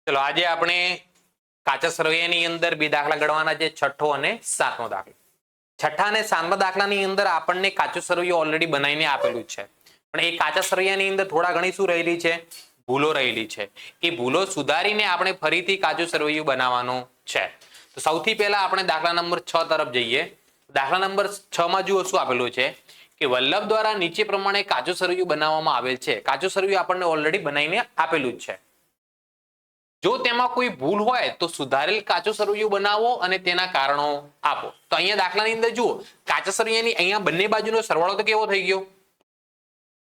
ચલો આજે આપણે કાચા સરવૈયાની અંદર બે દાખલા ગણવાના છે, છઠ્ઠો અને સાતમો દાખલો. છઠ્ઠા અને સાતમા દાખલાની અંદર આપણને કાચું સરવૈયું ઓલરેડી બનાવીને આપેલું છે, પણ એ કાચા સરવૈયાની અંદર થોડા ઘણી શું રહેલી છે, ભૂલો રહેલી છે. એ ભૂલો સુધારીને આપણે ફરીથી કાચું સરવૈયું બનાવવાનું છે. તો સૌથી પહેલા આપણે દાખલા નંબર 6 તરફ જઈએ. દાખલા નંબર 6 માં જુઓ શું આપેલું છે કે વલ્લભ દ્વારા નીચે પ્રમાણે કાચું સરવૈયું બનાવવામાં આવેલ છે. કાચું સરવૈયું આપણને ઓલરેડી બનાવીને આપેલું જ છે. જો તેમાં કોઈ ભૂલ હોય તો સુધારેલ કાચું સરવૈયું બનાવો અને તેના કારણો આપો. તો અહીંયા દાખલાની અંદર જુઓ કાચા સરવૈયાની અહીંયા બંને બાજુનો સરવાળો તો કેવો થઈ ગયો,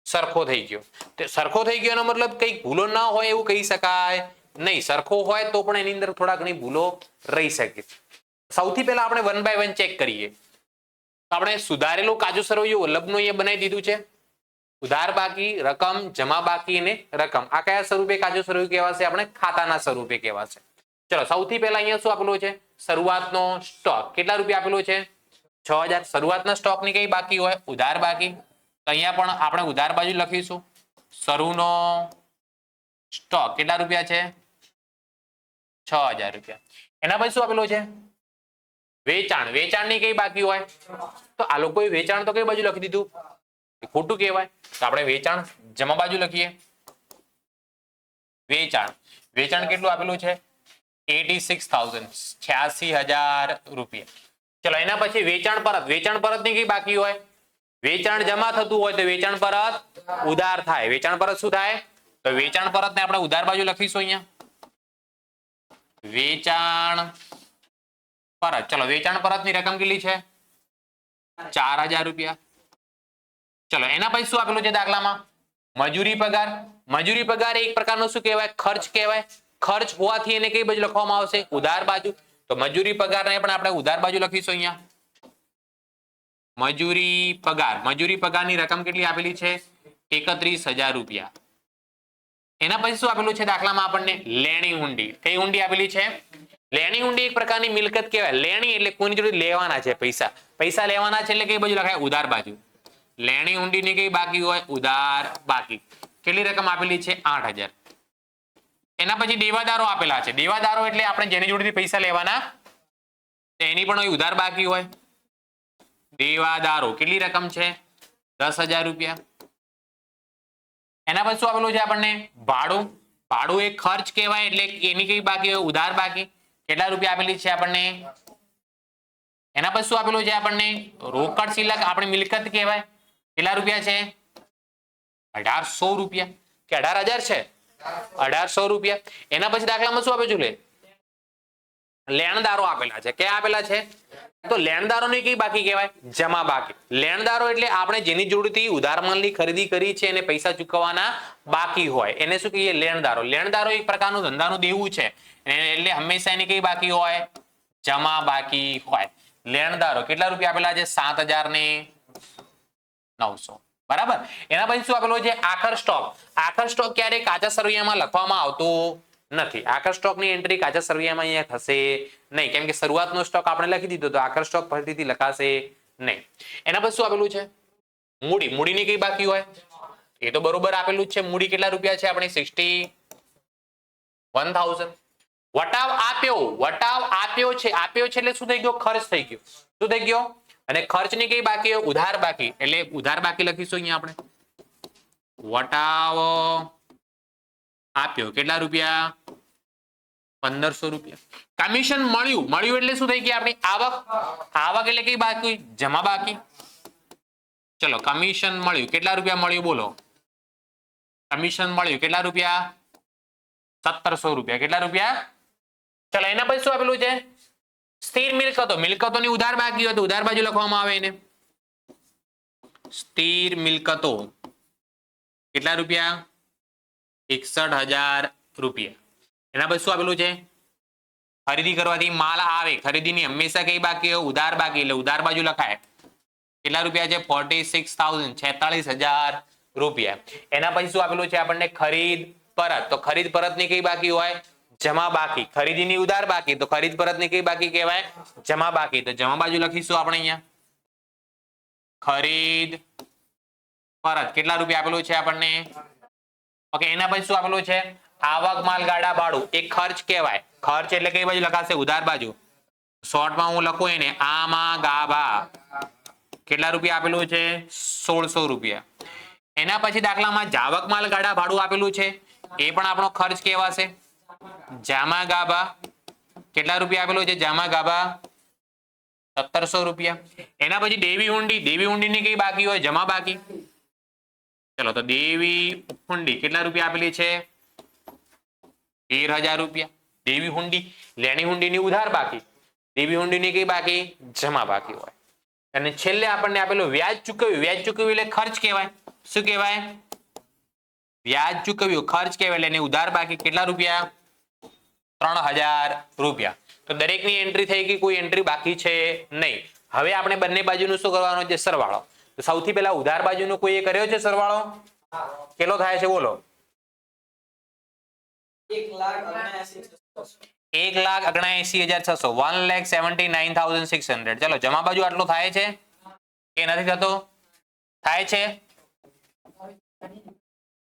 સરખો થઈ ગયો. તે સરખો થઈ ગયો એનો મતલબ કઈ ભૂલો ના હોય એવું કહી શકાય નહીં. સરખો હોય તો પણ એની અંદર થોડા ઘણી ભૂલો રહી શકે. સૌથી પહેલા આપણે 1 by 1 ચેક કરીએ. આપણે સુધારેલું કાચું સરવૈયું વલ્લભનું અહીંયા બનાવી દીધું છે. ઉધાર બાકી, રકમ, જમા બાકી અને રકમ. આ કયા સ્વરૂપે કાચું સરવૈયું કહેવાશે? આપણે ખાતાના સ્વરૂપે કહેવાશે. ચલો સૌથી પહેલા અહીંયા શું આપેલું છે? શરૂઆતનો સ્ટોક. કેટલા રૂપિયા આપેલો છે? 6000. શરૂઆતના સ્ટોકની કઈ બાકી હોય? ઉધાર બાકી. તો અહીંયા પણ આપણે ઉધાર બાજુ લખીશું. શરૂનો સ્ટોક કેટલા રૂપિયા છે? 6000 રૂપિયા. એના પછી શું આપેલું છે? વેચાણ. વેચાણની કઈ બાકી હોય? તો આ લોકોએ વેચાણ તો કઈ બાજુ લખી દીધું? ખોટું કહેવાય. તો આપણે વેચાણ જમા બાજુ લખીએ. વેચાણ. વેચાણ કેટલું આપેલું છે? 86,000. 86,000 રૂપિયા. ચલો એના પછી વેચાણ પરત. વેચાણ પરત ની કઈ બાકી હોય? વેચાણ જમા થતું હોય તો વેચાણ પરત ઉધાર થાય. વેચાણ પરત શું થાય? તો વેચાણ પરત ને આપણે ઉધાર બાજુ લખીશું અહીંયા. વેચાણ પરત. ચલો વેચાણ પરત ની રકમ કેટલી છે? 4,000 રૂપિયા. ચલો એના પછી શું આપેલું છે દાખલામાં? મજૂરી પગાર. મજૂરી પગાર એક પ્રકારનો શું કહેવાય? ખર્ચ કહેવાય. ખર્ચ હોવાથી એને કઈ બાજુ લખવામાં આવશે? ઉધાર બાજુ. તો મજૂરી પગારને પણ આપણે ઉધાર બાજુ લખીશું અહીંયા. મજૂરી પગાર. મજૂરી પગારની રકમ કેટલી આપેલી છે? 31,000 રૂપિયા. એના પછી શું આપેલું છે દાખલામાં આપણને? લેણી હુંડી. કઈ હુંડી આપેલી છે? લેણી હુંડી એક પ્રકારની મિલકત કહેવાય. લેણી એટલે કોઈની જોડે લેવાના છે પૈસા. પૈસા લેવાના છે એટલે કઈ બાજુ લખાય? ઉધાર બાજુ. લેણી હુંડીની કઈ બાકી હોય? ઉધાર બાકી. કેટલી રકમ આપેલી છે? 8,000. એના પછી દેવાદારો આપેલા છે. દેવાદારો એટલે આપણે જેની જોડેથી પૈસા લેવાના એની પણ ઉધાર બાકી હોય. દેવાદારો કેટલી રકમ છે? 10,000 રૂપિયા. એના પછી શું આપેલું છે આપણને? ભાડું. ભાડું એક ખર્ચ કહેવાય એટલે એની કઈ બાકી હોય? ઉધાર બાકી. કેટલા રૂપિયા આપેલી છે આપણને? એના પછી શું આપેલું છે આપણને? રોકડ શિલ્લક. આપણી મિલકત કહેવાય. કેટલા રૂપિયા છે? 1,800 રૂપિયા કે 18,000 છે? 1,800 રૂપિયા. એના પછી દાખલામાં શું આપ્યું છે? લેણદારો આપેલા છે. ક્યાં આપેલા છે? તો લેણદારોની કઈ બાકી કહેવાય? જમા બાકી. લેણદારો એટલે આપણે જેની જોડેથી ઉધાર માલની ખરીદી કરી છે અને પૈસા ચૂકવવાના બાકી હોય એને શું કહીએ? લેણદારો. લેણદારો એક પ્રકારનું ધંધાનું દેવું છે એટલે હંમેશા એની કઈ બાકી હોય? જમા બાકી હોય. લેણદારો કેટલા રૂપિયા આપેલા છે? 7,900. બરાબર. એના પછી શું આપેલું છે? આખર સ્ટોક. આખર સ્ટોક ક્યારે કાચા સરવૈયામાં લખવામાં આવતો નથી. આખર સ્ટોકની એન્ટ્રી કાચા સરવૈયામાં અહીંયા થશે નહીં, કેમ કે શરૂઆતનો સ્ટોક આપણે લખી દીધો તો આખર સ્ટોક ફરીથી લખાશે નહીં. એના પછી શું આપેલું છે? મૂડી. મૂડીની કઈ બાકી હોય? એ તો બરોબર આપેલું જ છે. મૂડી કેટલા રૂપિયા છે આપણે? 61,000. વટાવ આપ્યો. વટાવ આપ્યો છે. આપ્યો છે એટલે શું થઈ ગયો? ખર્ચ થઈ ગયો. શું થઈ ગયો? અને ખર્ચની કઈ બાકી હોય? ઉધાર બાકી. એટલે ઉધાર બાકી લખીશું અહીંયા આપણે. વટાવ આપ્યો કેટલા રૂપિયા? 1,500 રૂપિયા. કમિશન મળ્યું. મળ્યું એટલે શું થઈ ગઈ આપણી? આવક. આવક એટલે કઈ બાકી? જમા બાકી. ચલો કમિશન મળ્યું. કેટલા રૂપિયા મળ્યું બોલો? કમિશન મળ્યું કેટલા રૂપિયા? 1,700 રૂપિયા. કેટલા રૂપિયા? ચલો એના પછી શું આપેલું છે? સ્થિર મિલકતો. મિલકતોની ઉધાર બાકી હોય તો ઉધાર બાજુ લખવામાં આવે એને. સ્થિર મિલકતો કેટલા રૂપિયા? 61,000 રૂપિયા. એના પછી શું આપેલું છે? ખરીદી કરવાથી માલ આવે. ખરીદીની હંમેશા કઈ બાકી હોય? ઉધાર બાકી. એટલે ઉધાર બાજુ લખાય. કેટલા રૂપિયા છે? 46,000. 46,000 રૂપિયા. એના પછી શું આપેલું છે આપણને? ખરીદ પરત. તો ખરીદ પરત ની કઈ બાકી હોય? જમા બાકી. ખરીદીની ઉધાર બાકી તો ખરીદ પરત ની કઈ બાકી કહેવાય? જમા બાકી. તો જમા બાજુ લખીશું આપણે અહીંયા. ખરીદ પરત કેટલા રૂપિયા આપેલું છે આપણને? ઓકે. એના પછી શું આપેલું છે? આવક માલ ગાડા ભાડું એ ખર્ચ કહેવાય. ખર્ચ એટલે કઈ બાજુ લખાશે? ઉધાર બાજુ. શોર્ટમાં હું લખું એને આમાં ગાભા કેટલા રૂપિયા આપેલું છે? 1600 રૂપિયા. એના પછી દાખલામાં જાવક માલ ગાડા ભાડું આપેલું છે, એ પણ આપણો ખર્ચ કહેવાશે. જામા ગાભા કેટલા રૂપિયા આપેલું છે? જામા ગાભા 1700 રૂપિયા. એના પછી દેવી હુંડી. દેવી હુંડી ની કઈ બાકી હોય? જમા બાકી. ચલો તો દેવી હુંડી કેટલા રૂપિયા આપેલી છે? 13000 રૂપિયા. દેવી હુંડી, લેણી હુંડી ની ઉધાર બાકી, દેવી હુંડી ની કઈ બાકી? જમા બાકી હોય. અને છેલ્લે આપણને આપેલું વ્યાજ ચૂકવ્યું. વ્યાજ ચૂકવ્યું એટલે ખર્ચ કહેવાય. શું કહેવાય? વ્યાજ ચૂકવ્યું, ખર્ચ કહેવાય. એટલે એની ઉધાર બાકી કેટલા રૂપિયા? 3000 રૂપિયા. તો દરેકની એન્ટ્રી થઈ ગઈ, કોઈ એન્ટ્રી બાકી છે નહીં. હવે આપણે બંને બાજુનું શું કરવાનું છે? સરવાળો. તો સૌથી પહેલા ઉધાર બાજુનો કોઈએ કર્યો છે સરવાળો? કેટલો થાય છે બોલો? 1,79,600. 1,79,600. ચલો જમા બાજુ આટલો થાય છે કે નથી થતો? થાય છે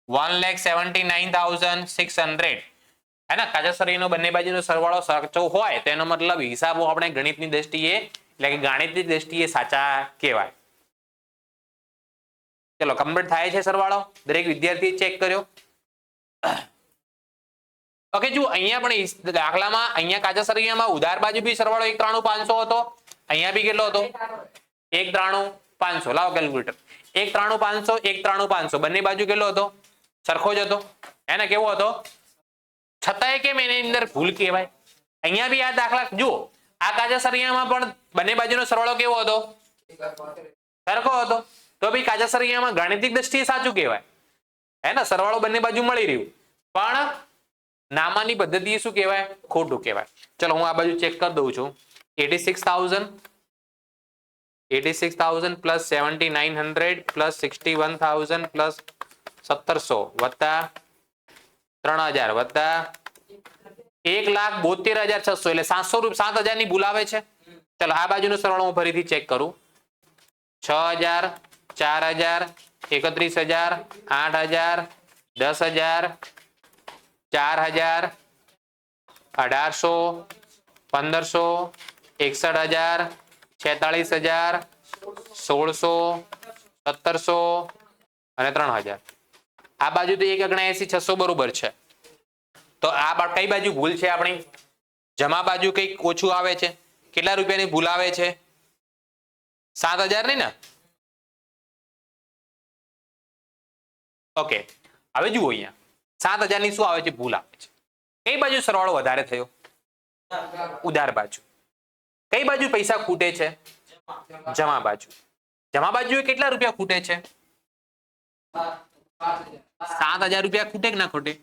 1,79,600. હે ને? કાચા સળિયાનો બંને બાજુનો સરવાળો સાચો હોય તો એનો મતલબ હિસાબો આપણે ગણિતની દ્રષ્ટિએ એટલે કે ગાણિતિક દ્રષ્ટિએ સાચા કહેવાય. ચલો કમ્પ્લીટ થાય છે સરવાળો? દરેક વિદ્યાર્થી ચેક કર્યો? ઓકે, જુઓ અહીંયા પણ દાખલામાં અહીંયા કાચા સળિયામાં ઉધાર બાજુ બી સરવાળો 1,93,500 હતો. અહીંયા બી કેટલો હતો? 1,93,500. લાવો કેલ્ક્યુલેટર. 1,93,500 1,93,500 બંને બાજુ કેટલો હતો? સરખો જ હતો. હે ને? કેવો હતો? છતાંય કેમ એની અંદર ભૂલ કહેવાય? અહીંયા બી આ દાખલા જુઓ, આ કાચા સળિયામાં પણ બંને બાજુનો સરવાળો કેવો હતો? સરખો હતો. તો બી કાચા સળિયામાં ગાણિતિક દ્રષ્ટિએ સાચું કહેવાય. હે ને? સરવાળો બંને બાજુ મળી રહ્યું. પણ નામાની પદ્ધતિએ શું કહેવાય? ખોટું કહેવાય. ચલો હું આ બાજુ ચેક કરી દઉં છું. 86,000 પ્લસ 7,900 પ્લસ 61,000 પ્લસ 1700 વત્તા 3,000 વત્તા 1,72,600 એટલે 7,000 ની ભૂલ આવે છે. ચલો આ બાજુનો સરવાળો હું ફરીથી ચેક કરું. 6,000 4,000 31,000 8,000 10,000 4,000 1,800 1,500 61,000 46,000 1,600 1700 અને 3,000. આ બાજુ તો 1,79,600 બરોબર છે. તો આ કઈ બાજુ ભૂલ છે આપણી? જમા બાજુ કઈક ઓછું આવે છે. કેટલા રૂપિયાની ભૂલ આવે છે? 7,000 ની ને? ઓકે, હવે જુઓ અહીંયા 7,000 ની શું આવે છે? ભૂલ આવે છે. કઈ બાજુ સરવાળો વધારે થયો? ઉધાર બાજુ. કઈ બાજુ પૈસા ખૂટે છે? જમા બાજુ. જમા બાજુ કેટલા રૂપિયા ખૂટે છે? 7,000 રૂપિયા ખૂટે કે ના ખૂટે?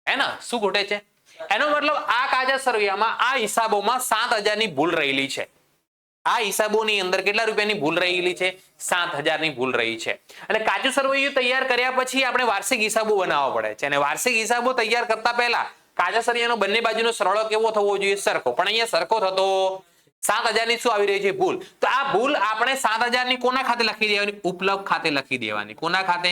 હે ને? શું ખૂટે છે? એનો મતલબ આ કાચા સરવૈયામાં આ હિસાબોમાં 7,000 ની ભૂલ રહેલી છે. આ હિસાબોની અંદર કેટલા રૂપિયાની ભૂલ રહેલી છે? 7,000 ની ભૂલ રહી છે. અને કાચું સરવૈયું તૈયાર કર્યા પછી આપણે વાર્ષિક હિસાબો બનાવવા પડે છે. અને વાર્ષિક હિસાબો તૈયાર કરતા પહેલા કાચા સરવૈયાનો બંને બાજુનો સરવાળો કેવો થવો જોઈએ? સરખો. પણ અહીંયા સરખો થતો 7,000 ની શું આવી રહી છે? ભૂલ. તો આ ભૂલ આપણે 7,000 ની કોના ખાતે લખી દેવાની? ઉપલબ્ધ ખાતે લખી દેવાની. કોના ખાતે?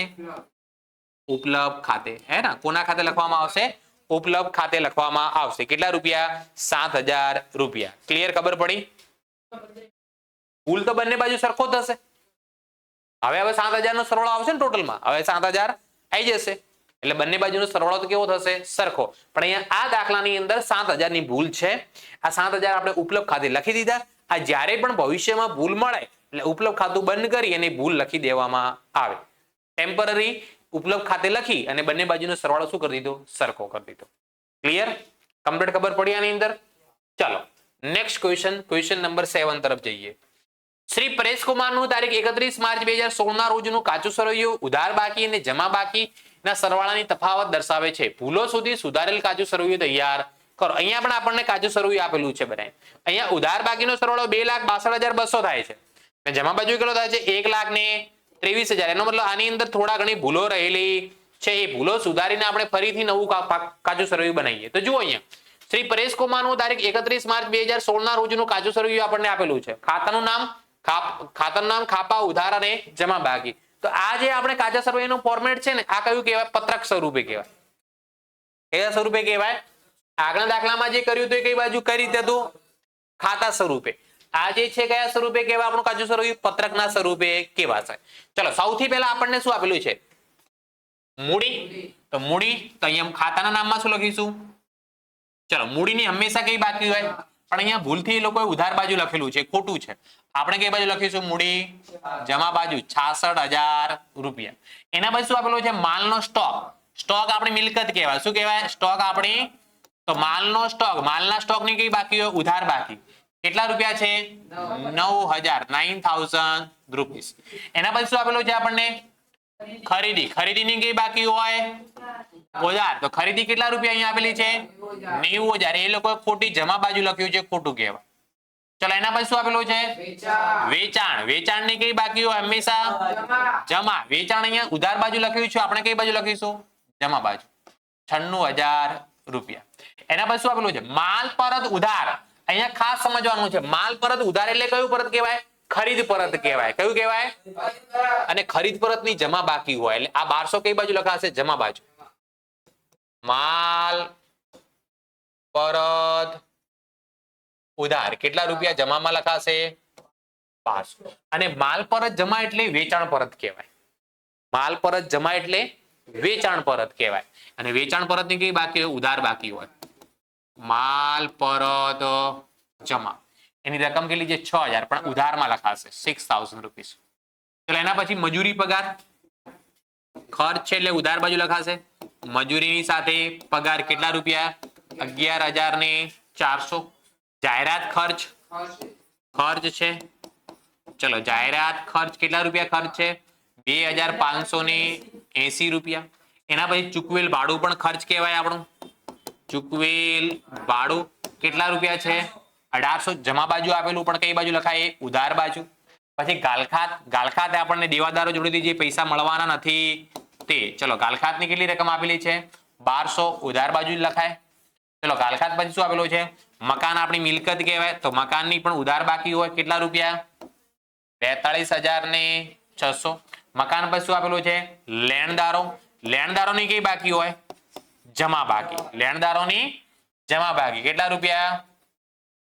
ઉપલબ્ધ ખાતે. હે ને? કોના ખાતે લખવામાં આવશે? ઉપલબ્ધ ખાતે લખવામાં આવશે. કેટલા રૂપિયા? 7,000 રૂપિયા. ક્લિયર? ખબર પડી? ભૂલ તો બંને બાજુ સરખો થશે. હવે 7,000 નો સરવાળો આવશે ને ટોટલમાં. હવે 7,000 આવી જશે એટલે બંને બાજુનો સરવાળો તો કેવો થશે? સરખો. પણ અહીંયા આ દાખલાની અંદર 7,000 ની ભૂલ છે. આ 7,000 આપણે ઉપલબ્ધ ખાતે લખી દીધા. આ જ્યારે પણ ભવિષ્યમાં ભૂલ મળે એટલે ઉપલબ્ધ ખાતું બંધ કરી અને ભૂલ લખી દેવામાં આવે. ટેમ્પરરી ઉપલબ્ધ ખાતે લખી અને બંને બાજુનો સરવાળો શું કરી દીધો? સરખો કરી દીધો. ક્લિયર? કમ્પ્લીટ ખબર પડી આની અંદર? ચાલો નેક્સ્ટ ક્વેશ્ચન નંબર 7 તરફ જઈએ. શ્રી પરેશકુમારનું તારીખ 31 માર્ચ 2016 ના રોજનું કાચું સરવૈયું ઉધાર બાકી અને જમા બાકી ના સરવાળાની તફાવત દર્શાવે છે. ભૂલો સુધી સુધારેલ કાચું સરવૈયું તૈયાર કરો. અહીંયા પણ આપણને કાચું સરવૈયું આપેલું છે બરાબર. અહીંયા ઉધાર બાકીનો સરવાળો 2,62,200 થાય છે. અને જમા બાજુ કેટલો થાય છે? 1,23,000. એનો મતલબ આની અંદર થોડા ઘણી ભૂલો રહેલી છે. એ ભૂલો સુધારીને આપણે ફરીથી નવું કાચું સરવૈયું બનાવીએ. તો જુઓ અહીંયા શ્રી પરેશકુમારનું તારીખ 31 માર્ચ 2016 ના રોજનું કાચું સરવૈયું આપણને આપેલું છે. ખાતાનું નામ ખાપા ઉધાર અને જમા બાકી. તો આ જે આપણે કાચા સરવૈયાનું ફોર્મેટ છે ને આ કયું કહેવાય? પત્રક સ્વરૂપે કહેવાય. કયા સ્વરૂપે કહેવાય? આગળના દાખલામાં જે કર્યું હતું એ કઈ બાજુ કઈ રીતે હતું? ખાતા સ્વરૂપે. આ જે છે કયા સ્વરૂપે કહેવાય? આપણું કાચું સ્વરૂપ પત્રકના સ્વરૂપે કહેવાશે. ચલો સૌથી પહેલા આપણને શું આપેલું છે? મૂડી. તો મૂડી તો અહીંયા ખાતાના નામમાં શું લખીશું? ચલો મૂડીની હંમેશા કઈ બાકી હોય, પણ અહીંયા ભૂલથી એ લોકોએ ઉધાર બાજુ લખેલું છે, ખોટું છે. આપણે કઈ બાજુ લખીશું? મૂડી જમા બાજુ 66,000 રૂપિયા. એના પછી શું આપેલું છે? માલનો સ્ટોક. સ્ટોક આપણી મિલકત કહેવાય. શું કહેવાય? સ્ટોક આપણી. તો માલનો સ્ટોક, માલના સ્ટોકની કઈ બાકી હોય? ઉધાર બાકી. કેટલા રૂપિયા છે? 9,000 રૂપીસ. એના પછી શું આપેલું છે આપણને? ખરીદી. ખરીદીની કઈ બાકી હોય? ઉધાર. તો ખરીદી કેટલા રૂપિયા અહીંયા આપેલી છે? 90,000. એ લોકો ખોટી જમા બાજુ લખ્યું છે, ખોટું કહેવાય. ચલો એના પછી શું આપેલું છે? વેચાણ. વેચાણની કઈ બાકી હોય? હંમેશા જમા. વેચાણ અહીંયા ઉધાર બાજુ લખ્યું છે, આપણે કઈ બાજુ લખીશું? જમા બાજુ. 96,000 રૂપિયા. એના પછી શું આપેલું છે? માલ પરત ઉધાર. અહીંયા ખાસ સમજવાનું છે, માલ પરત ઉધાર એટલે કયું પરત કહેવાય? ખરીદ પરત કહેવાય. કયું કહેવાય? અને ખરીદ પરતની જમા બાકી હોય એટલે આ 1200 કઈ બાજુ લખાશે? જમા બાજુ. માલ પરત ઉધાર કેટલા રૂપિયા જમામાં લખાશે? 1200. અને માલ પરત જમા એટલે વેચાણ પરત કહેવાય. માલ પરત જમા એટલે વેચાણ પરત કહેવાય. અને વેચાણ પરતની કઈ બાકી હોય? ઉધાર બાકી હોય. માલ પરત જમા એની રકમ કેટલી છે? 6,000, પણ ઉધારમાં લખાશે 6,000 રૂપીસ. ચલો એના પછી મજૂરી પગાર. ખર્ચ છે એટલે ઉધાર બાજુ લખાશે. મજૂરીની સાથે પગાર કેટલા રૂપિયા? 11,400. જાહેરાત ખર્ચ. ખર્ચ છે. ચલો જાહેરાત ખર્ચ કેટલા રૂપિયા ખર્ચ છે? 2,580 રૂપિયા. એના પછી ચૂકવેલ ભાડું પણ ખર્ચ કહેવાય આપણું. ચૂકવેલ ભાડું કેટલા રૂપિયા છે? 1,800. જમા બાજુ આપેલું, પણ કઈ બાજુ લખાય? ઉધાર બાજુ. પછી ગાલખાત. ગાલખાત આપણને દેવાદારો જોડેથી જે પૈસા મળવાના નથી તે. ચલો ગાલખાતની કેટલી રકમ આપેલી છે? 1,200. ઉધાર બાજુ જ લખાય. ચલો ગાલખાત પછી શું આપેલું છે? મકાન આપણી મિલકત કહેવાય. તો મકાનની પણ ઉધાર બાકી હોય. કેટલા રૂપિયા? 42,600. મકાન પછી શું આપેલું છે? લેણદારો. લેણદારોની કઈ બાકી હોય? જમા બાકી. લેણદારોની જમા બાકી કેટલા રૂપિયા?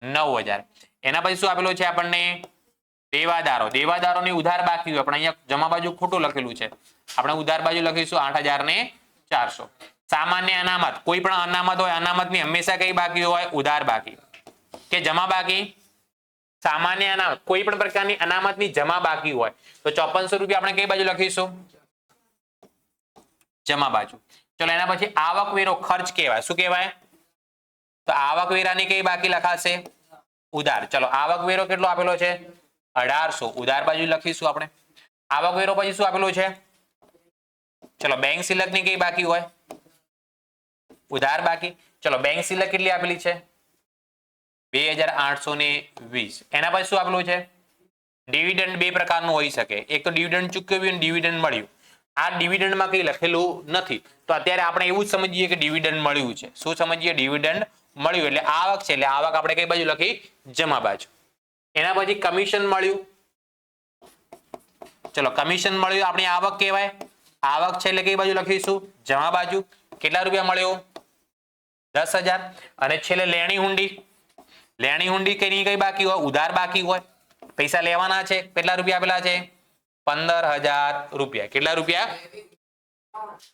9,000. એના પછી શું આપેલું છે આપણને? દેવાદારો. દેવાદારોની ઉધાર બાકી હોય, પણ અહીંયા જમા બાજુ ખોટું લખેલું છે, આપણે ઉધાર બાજુ લખીશું 8,400. સામાન્ય અનામત. કોઈ પણ અનામત હોય, અનામતની હંમેશા કઈ બાકી હોય? ઉધાર બાકી કે જમા બાકી? સામાન્ય અનામત. કોઈ પણ પ્રકારની અનામતની જમા બાકી હોય તો 5400 રૂપિયા આપણે કઈ બાજુ લખીશું? જમા બાજુ. ચલો એના પછી આવકવેરો ખર્ચ કહેવાય. શું કહેવાય? તો આવકવેરાની કઈ બાકી લખાશે? ઉધાર. ચલો આવકવેરો કેટલો આપેલો છે? 1,800. ઉધાર બાજુ લખીશું આપણે. આવકવેરો પછી શું આપેલું છે? ચલો બેંક સિલકની કઈ બાકી હોય? ઉધાર બાકી. ચલો બેંક સિલક કેટલી આપેલી છે? 2,820. એના પછી શું આપેલું છે? ડિવિડન્ડ બે પ્રકારનું હોઈ શકે. એક તો ડિવિડન્ડ ચૂકવ્યું અને ડિવિડન્ડ મળ્યું. આ ડિવિડન્ડમાં કઈ લખેલું નથી, તો અત્યારે આપણે એવું જ સમજીએ કે ડિવિડન્ડ મળ્યું છે. શું સમજીએ? ડિવિડન્ડ મળ્યું એટલે આવક છે, એટલે આવક આપણે કઈ બાજુ લખી? જમા બાજુ. એના પછી કમિશન મળ્યું. ચલો કમિશન મળ્યું આપણી આવક કહેવાય. આવક છે એટલે કઈ બાજુ લખીશું? જમા બાજુ. કેટલા રૂપિયા મળ્યો? 10,000. અને છેલ્લે લેણી હુંડી. લેણી હુંડી કઈ બાકી હોય? ઉધાર બાકી હોય. પૈસા લેવાના છે. કેટલા રૂપિયા આપેલા છે? 15,000 રૂપિયા. કેટલા રૂપિયા?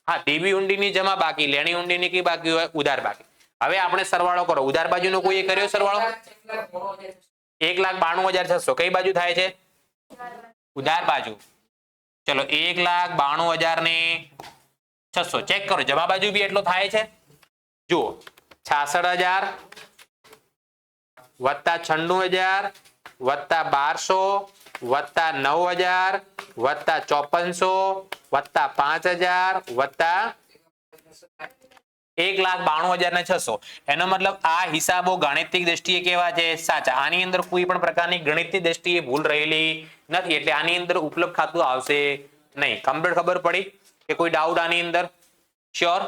હા, દેવી હુંડીની જમા બાકી, લેણી હુંડીની કઈ બાકી હોય? ઉધાર બાકી. હવે આપણે સરવાળો કરો. ઉધાર બાજુનો કોઈએ કર્યો સરવાળો? 1,92,600. કઈ બાજુ થાય છે? ઉધાર બાજુ. ચલો 1,92,600 ચેક કરો. જમા બાજુ બી એટલો થાય છે. જુઓ 66,000 વત્તા 96,000 વત્તા 1,200 વત્તા 9,000 વત્તા 5400 વત્તા 5,000 વત્તા 1,92,600. એનો મતલબ આ હિસાબો ગાણિતિક દ્રષ્ટિએ કેવા છે? સાચા. આની અંદર કોઈ પણ પ્રકારની ગણિતની દ્રષ્ટિએ ભૂલ રહેલી નથી, એટલે આની અંદર ઉપલબ્ધ ખાતું આવશે નહીં. કમ્પ્લીટ ખબર પડી કે કોઈ ડાઉટ આની અંદર? શ્યોર?